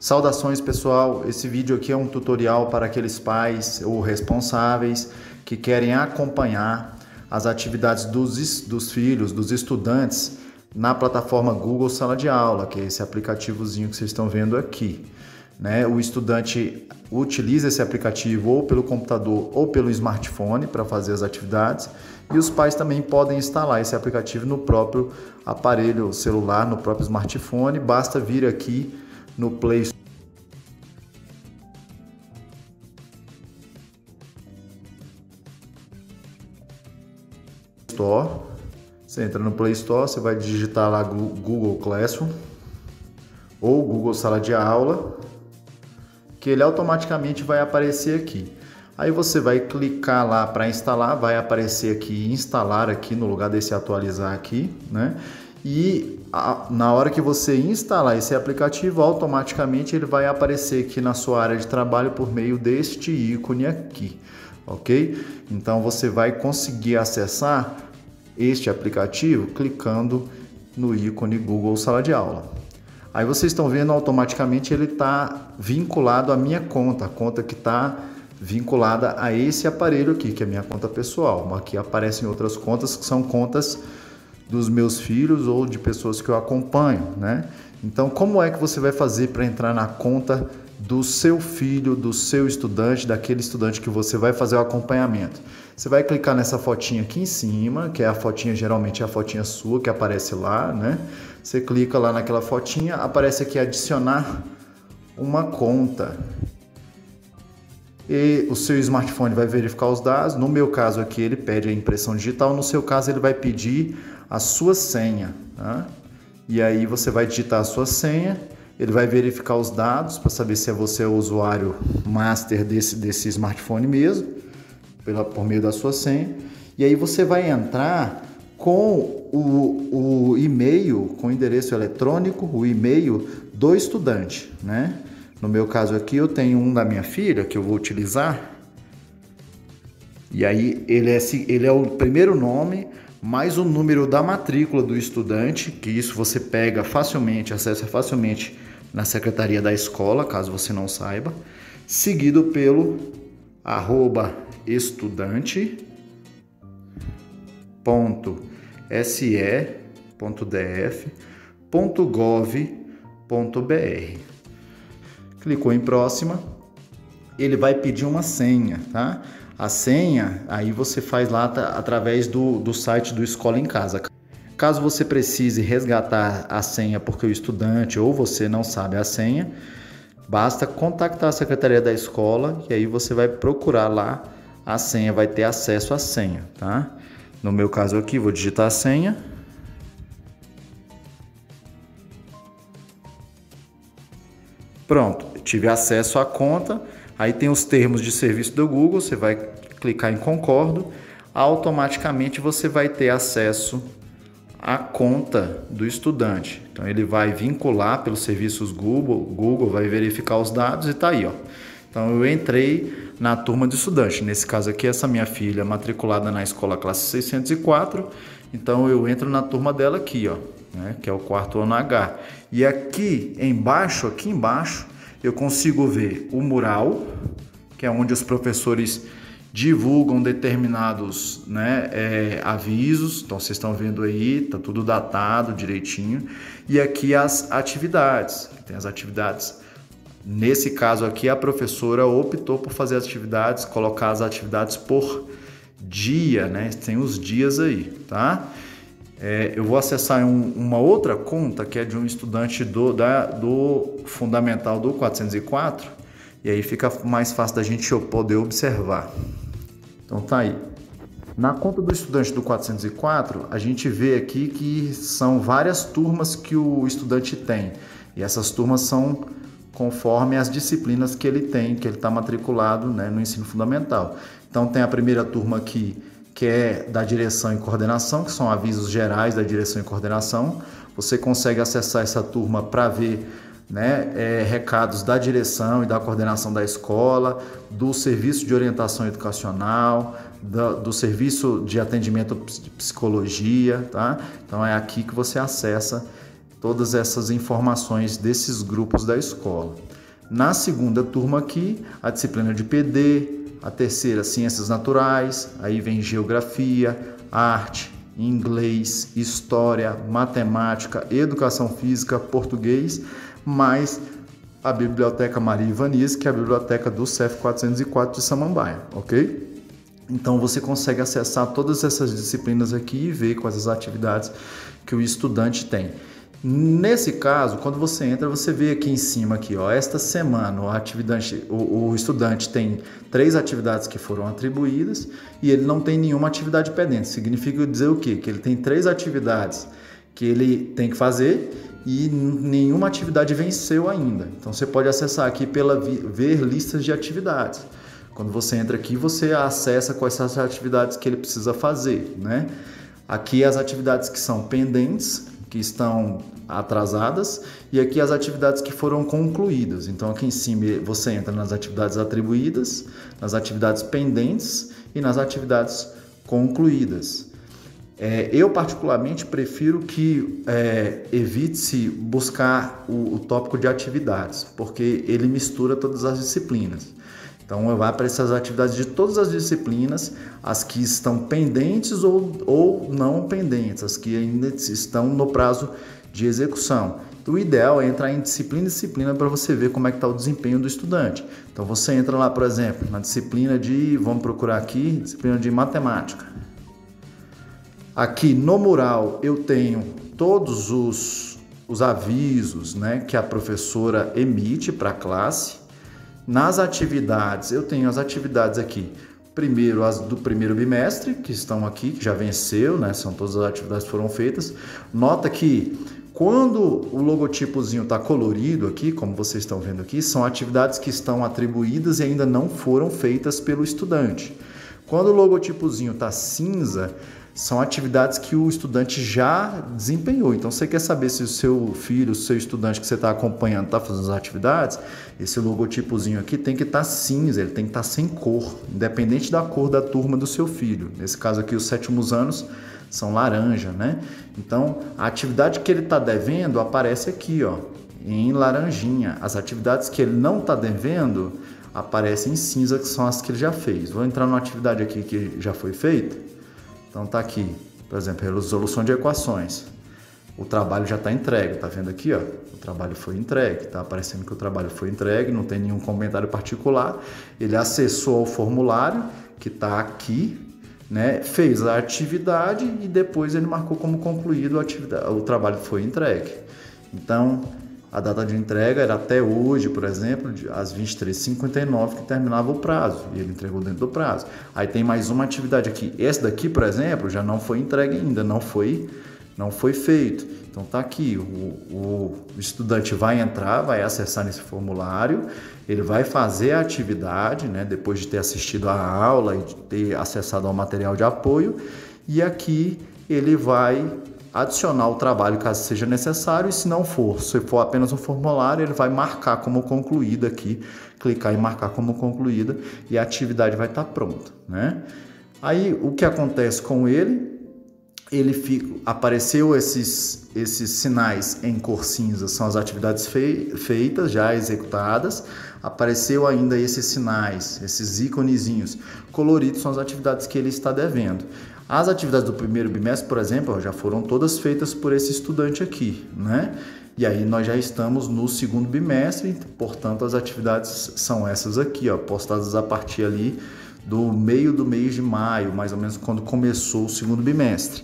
Saudações, pessoal, esse vídeo aqui é um tutorial para aqueles pais ou responsáveis que querem acompanhar as atividades dos filhos, dos estudantes na plataforma Google Sala de Aula, que é esse aplicativozinho que vocês estão vendo aqui, né? O estudante utiliza esse aplicativo ou pelo computador ou pelo smartphone para fazer as atividades, e os pais também podem instalar esse aplicativo no próprio aparelho celular, no próprio smartphone. Basta vir aqui no Play Store. Você entra no Play Store, você vai digitar lá Google Classroom ou Google Sala de Aula, que ele automaticamente vai aparecer aqui. Aí você vai clicar lá para instalar, vai aparecer aqui instalar aqui no lugar desse atualizar aqui, né? E na hora que você instalar esse aplicativo, automaticamente ele vai aparecer aqui na sua área de trabalho por meio deste ícone aqui, ok? Então você vai conseguir acessar este aplicativo clicando no ícone Google Sala de Aula. Aí vocês estão vendo, automaticamente ele está vinculado à minha conta, a conta que está vinculada a esse aparelho aqui, que é a minha conta pessoal. Aqui aparecem outras contas que são contas dos meus filhos ou de pessoas que eu acompanho, né? Então, como é que você vai fazer para entrar na conta do seu filho, do seu estudante, daquele estudante que você vai fazer o acompanhamento? Você vai clicar nessa fotinha aqui em cima, que é a fotinha, geralmente é a fotinha sua que aparece lá, né? Você clica lá naquela fotinha, aparece aqui adicionar uma conta. E o seu smartphone vai verificar os dados. No meu caso aqui, ele pede a impressão digital. No seu caso, ele vai pedir a sua senha, tá? E aí você vai digitar a sua senha. Ele vai verificar os dados para saber se você é o usuário master desse smartphone mesmo, por meio da sua senha. E aí você vai entrar com o e-mail, com o endereço eletrônico, o e-mail do estudante, né? No meu caso aqui, eu tenho um da minha filha que eu vou utilizar. E aí ele é o primeiro nome mais o número da matrícula do estudante, que isso você pega facilmente, acessa facilmente na secretaria da escola, caso você não saiba, seguido pelo estudante.se.df.gov.br. Clicou em próxima, ele vai pedir uma senha, tá? A senha, aí você faz lá através do site do Escola em Casa. Caso você precise resgatar a senha porque o estudante ou você não sabe a senha, basta contactar a secretaria da escola e aí você vai procurar lá a senha, vai ter acesso à senha, tá? No meu caso aqui, vou digitar a senha. Pronto, tive acesso à conta. Aí tem os termos de serviço do Google, você vai clicar em concordo, automaticamente você vai ter acesso à conta do estudante. Então ele vai vincular pelos serviços Google vai verificar os dados e tá aí, ó. Então eu entrei na turma de estudante, nesse caso aqui essa minha filha matriculada na escola classe 604, então eu entro na turma dela aqui, ó, né, que é o quarto ano H. E aqui embaixo, eu consigo ver o mural, que é onde os professores divulgam determinados, né, avisos. Então vocês estão vendo aí, tá tudo datado direitinho. E aqui as atividades, tem as atividades. Nesse caso aqui a professora optou por fazer as atividades, colocar as atividades por dia, né? Tem os dias aí, tá? Eu vou acessar uma outra conta que é de um estudante do fundamental do 404, e aí fica mais fácil da gente poder observar. Então tá aí. Na conta do estudante do 404, a gente vê aqui que são várias turmas que o estudante tem, e essas turmas são conforme as disciplinas que ele tem, que ele está matriculado, né, no ensino fundamental. Então tem a primeira turma aqui, que é da direção e coordenação, que são avisos gerais da direção e coordenação. Você consegue acessar essa turma para ver, né, recados da direção e da coordenação da escola, do serviço de orientação educacional, do serviço de atendimento de psicologia, tá? Então é aqui que você acessa todas essas informações desses grupos da escola. Na segunda turma aqui, a disciplina de PD, a terceira, Ciências Naturais, aí vem Geografia, Arte, Inglês, História, Matemática, Educação Física, Português, mais a Biblioteca Maria Ivaniz, que é a biblioteca do CEF 404 de Samambaia, ok? Então você consegue acessar todas essas disciplinas aqui e ver quais as atividades que o estudante tem. Nesse caso, quando você entra, você vê aqui em cima, aqui, ó, esta semana o estudante tem 3 atividades que foram atribuídas e ele não tem nenhuma atividade pendente. Significa dizer o quê? Que ele tem 3 atividades que ele tem que fazer e nenhuma atividade venceu ainda. Então você pode acessar aqui pela ver listas de atividades. Quando você entra aqui, você acessa quais são as atividades que ele precisa fazer, né? Aqui as atividades que são pendentes, que estão atrasadas, e aqui as atividades que foram concluídas. Então aqui em cima você entra nas atividades atribuídas, nas atividades pendentes e nas atividades concluídas. Eu particularmente prefiro que evite-se buscar o tópico de atividades, porque ele mistura todas as disciplinas. Então, vai aparecer as atividades de todas as disciplinas, as que estão pendentes ou não pendentes, as que ainda estão no prazo de execução. Então, o ideal é entrar em disciplina para você ver como é que está o desempenho do estudante. Então, você entra lá, por exemplo, na disciplina vamos procurar aqui, disciplina de matemática. Aqui no mural eu tenho todos os avisos, né, que a professora emite para a classe. Nas atividades, eu tenho as atividades aqui, primeiro as do primeiro bimestre, que estão aqui, que já venceu, né? São todas as atividades que foram feitas. Nota que quando o logotipozinho está colorido aqui, como vocês estão vendo aqui, são atividades que estão atribuídas e ainda não foram feitas pelo estudante. Quando o logotipozinho está cinza, são atividades que o estudante já desempenhou. Então, você quer saber se o seu filho, o seu estudante que você está acompanhando está fazendo as atividades, esse logotipozinho aqui tem que estar cinza, ele tem que estar sem cor, independente da cor da turma do seu filho. Nesse caso aqui, os 7º anos são laranja, né? Então, a atividade que ele está devendo aparece aqui, ó, em laranjinha. As atividades que ele não está devendo aparecem em cinza, que são as que ele já fez. Vou entrar numa atividade aqui que já foi feita. Então tá aqui, por exemplo, resolução de equações. O trabalho já está entregue, tá vendo aqui, ó? O trabalho foi entregue, tá aparecendo que o trabalho foi entregue, não tem nenhum comentário particular. Ele acessou ao formulário que está aqui, né? Fez a atividade e depois ele marcou como concluído a atividade, o trabalho foi entregue. Então, a data de entrega era até hoje, por exemplo, às 23h59 que terminava o prazo, e ele entregou dentro do prazo. Aí tem mais uma atividade aqui. Essa daqui, por exemplo, já não foi entregue ainda, não foi feito. Então tá aqui, o estudante vai entrar, vai acessar nesse formulário, ele vai fazer a atividade, né, depois de ter assistido a aula e de ter acessado ao material de apoio, e aqui ele vai adicionar o trabalho caso seja necessário, e se não for, se for apenas um formulário, ele vai marcar como concluída aqui, clicar em marcar como concluída e a atividade vai estar pronta, né? Aí o que acontece com ele apareceu esses sinais em cor cinza, são as atividades feitas, já executadas. Apareceu ainda esses sinais, esses íconezinhos coloridos, são as atividades que ele está devendo. As atividades do primeiro bimestre, por exemplo, já foram todas feitas por esse estudante aqui, né? E aí nós já estamos no segundo bimestre, portanto as atividades são essas aqui, ó, postadas a partir ali do meio do mês de maio, mais ou menos quando começou o segundo bimestre.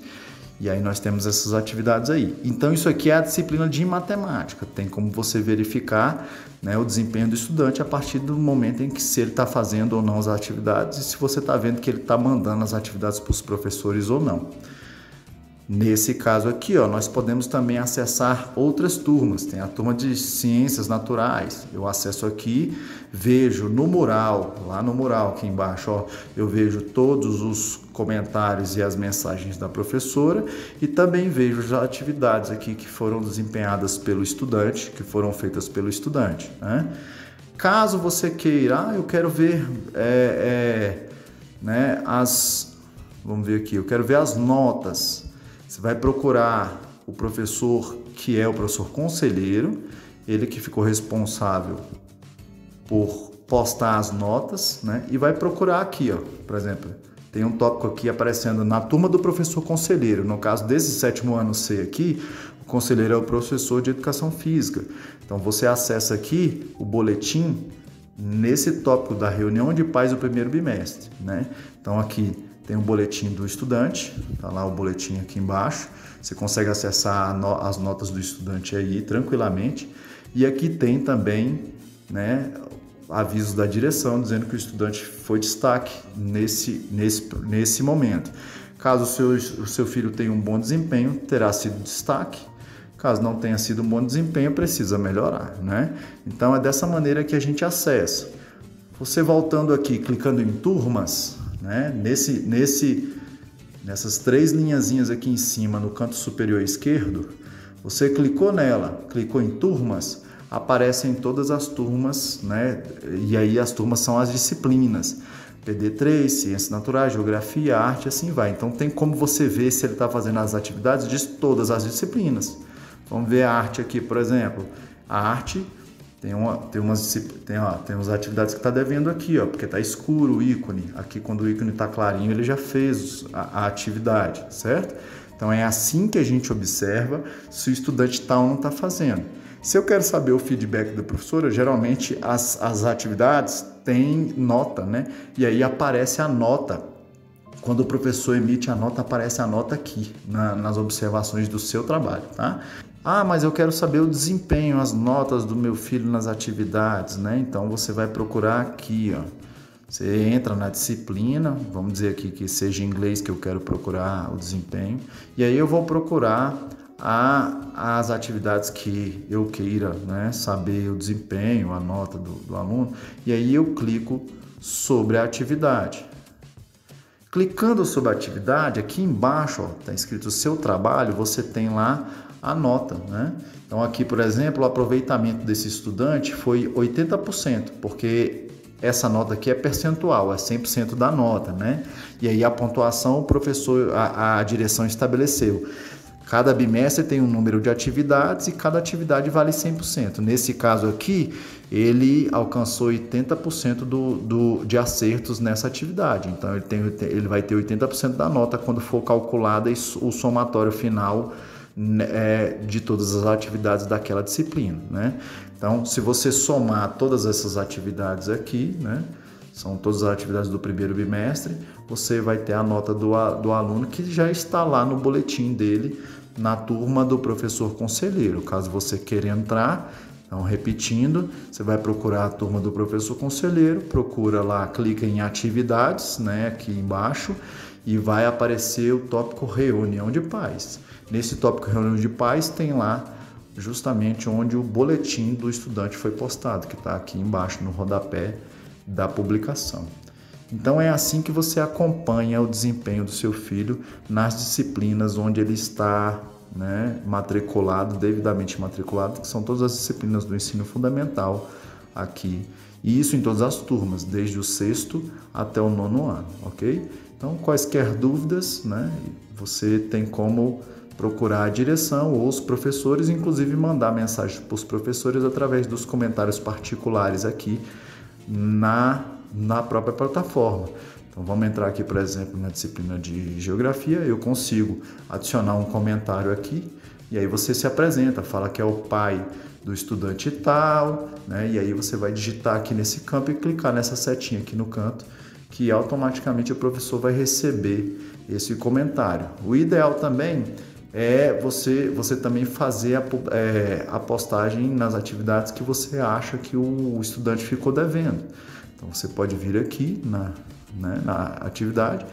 E aí nós temos essas atividades aí. Então isso aqui é a disciplina de matemática. Tem como você verificar, né, o desempenho do estudante a partir do momento em que se ele está fazendo ou não as atividades e se você está vendo que ele está mandando as atividades para os professores ou não. Nesse caso aqui, ó, nós podemos também acessar outras turmas. Tem a turma de Ciências Naturais. Eu acesso aqui, vejo no mural, lá no mural aqui embaixo, ó, eu vejo todos os comentários e as mensagens da professora e também vejo as atividades aqui que foram desempenhadas pelo estudante, que foram feitas pelo estudante, né? Caso você queira, eu quero ver né, vamos ver aqui, eu quero ver as notas. Você vai procurar o professor que é o professor conselheiro, ele que ficou responsável por postar as notas, né? E vai procurar aqui, ó, por exemplo, tem um tópico aqui aparecendo na turma do professor conselheiro. No caso desse 7º ano C aqui, o conselheiro é o professor de educação física. Então você acessa aqui o boletim nesse tópico da reunião de pais do primeiro bimestre, né? Então aqui tem o boletim do estudante, tá lá o boletim aqui embaixo. Você consegue acessar as notas do estudante aí tranquilamente. E aqui tem também, né, avisos da direção dizendo que o estudante foi destaque nesse momento. Caso o seu filho tenha um bom desempenho, terá sido destaque. Caso não tenha sido um bom desempenho, precisa melhorar, né? Então é dessa maneira que a gente acessa. Você voltando aqui, clicando em turmas, né? Nessas 3 linhazinhas aqui em cima, no canto superior esquerdo, você clicou nela, clicou em turmas, aparecem todas as turmas, né? E aí as turmas são as disciplinas. PD3, Ciências Naturais, Geografia, Arte, assim vai. Então tem como você ver se ele está fazendo as atividades de todas as disciplinas. Vamos ver a arte aqui, por exemplo. A arte tem umas atividades que está devendo aqui, ó, porque está escuro o ícone. Aqui, quando o ícone está clarinho, ele já fez a atividade, certo? Então é assim que a gente observa se o estudante está ou não está fazendo. Se eu quero saber o feedback da professora, geralmente as atividades têm nota, né? E aí aparece a nota. Quando o professor emite a nota, aparece a nota aqui, nas observações do seu trabalho, tá? Ah, mas eu quero saber o desempenho, as notas do meu filho nas atividades, né? Então você vai procurar aqui, ó. Você entra na disciplina, vamos dizer aqui que seja em inglês que eu quero procurar o desempenho, e aí eu vou procurar as atividades que eu queira, né, saber o desempenho, a nota do aluno, e aí eu clico sobre a atividade. Clicando sobre a atividade, aqui embaixo está escrito seu trabalho, você tem lá a nota, né? Então aqui, por exemplo, o aproveitamento desse estudante foi 80%, porque essa nota aqui é percentual, é 100% da nota, né? E aí a pontuação o professor, a direção estabeleceu. Cada bimestre tem um número de atividades e cada atividade vale 100%. Nesse caso aqui, ele alcançou 80% de acertos nessa atividade. Então, ele vai ter 80% da nota quando for calculada o somatório final, né, de todas as atividades daquela disciplina, né? Então, se você somar todas essas atividades aqui, né, são todas as atividades do primeiro bimestre, você vai ter a nota do aluno que já está lá no boletim dele, na turma do professor conselheiro. Caso você queira entrar, então repetindo, você vai procurar a turma do professor conselheiro, procura lá, clica em atividades, né, aqui embaixo, e vai aparecer o tópico reunião de pais. Nesse tópico reunião de pais tem lá justamente onde o boletim do estudante foi postado, que está aqui embaixo no rodapé da publicação. Então é assim que você acompanha o desempenho do seu filho nas disciplinas onde ele está, né, matriculado, devidamente matriculado, que são todas as disciplinas do ensino fundamental aqui. E isso em todas as turmas, desde o 6º até o 9º ano, ok? Então, quaisquer dúvidas, né, você tem como procurar a direção ou os professores, inclusive mandar mensagem para os professores através dos comentários particulares aqui na própria plataforma. Então vamos entrar aqui, por exemplo, na disciplina de Geografia, eu consigo adicionar um comentário aqui, e aí você se apresenta, fala que é o pai do estudante tal, né? E aí você vai digitar aqui nesse campo e clicar nessa setinha aqui no canto, que automaticamente o professor vai receber esse comentário. O ideal também é você também fazer a postagem nas atividades que você acha que o estudante ficou devendo. Então você pode vir aqui na atividade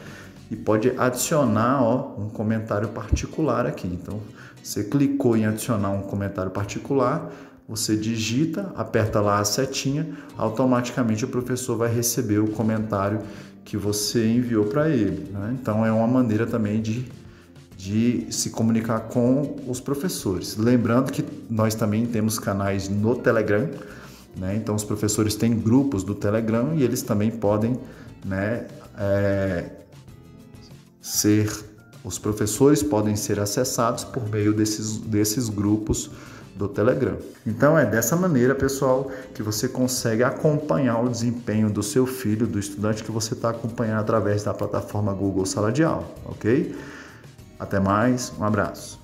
e pode adicionar, ó, um comentário particular aqui. Então você clicou em adicionar um comentário particular, você digita, aperta lá a setinha, automaticamente o professor vai receber o comentário que você enviou para ele, né? Então é uma maneira também de se comunicar com os professores. Lembrando que nós também temos canais no Telegram, né? Então os professores têm grupos do Telegram e eles também podem, né, os professores podem ser acessados por meio desses grupos do Telegram. Então é dessa maneira, pessoal, que você consegue acompanhar o desempenho do seu filho, do estudante que você está acompanhando através da plataforma Google Sala de Aula, ok? Até mais, um abraço.